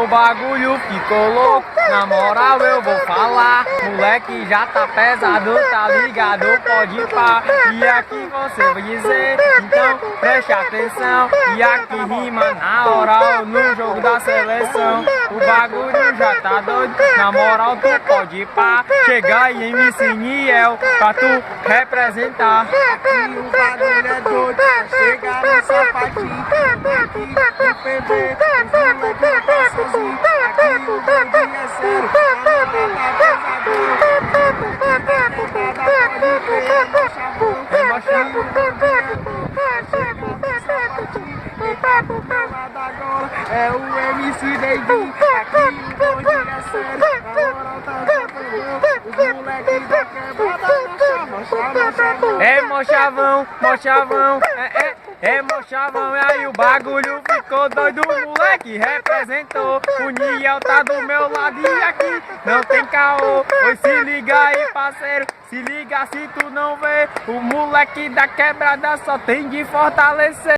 o bagulho ficou louco. Na moral eu vou falar, moleque já tá pesado, tá ligado? Pode ir pá. E aqui você vai dizer, então preste atenção. E aqui rima na oral, no jogo da seleção. O bagulho já tá doido, na moral tu pode ir pá. Chega aí MC Niel, pra tu representar. Aqui o bagulho é doido, chega no sapatinho. Aqui no PB, os moleques tá sozinho. Aqui o bagulho é sério, a moral tá pesadão. Pode crer, meu chavão. Aqui o bagulho é doido, chega no sapatinho. Quem tá do meu lado agora é o MC David. Aqui o bagulho é sério, a moral tá pesadão. Os moleques da quebrada não chamam. É mochavão, mochavão, mochavão. E aí o bagulho ficou doido, o moleque representou. O Niel tá do meu lado e aqui não tem caô. Pois se liga aí, parceiro, se liga se tu não vê. O moleque da quebrada só tem de fortalecer.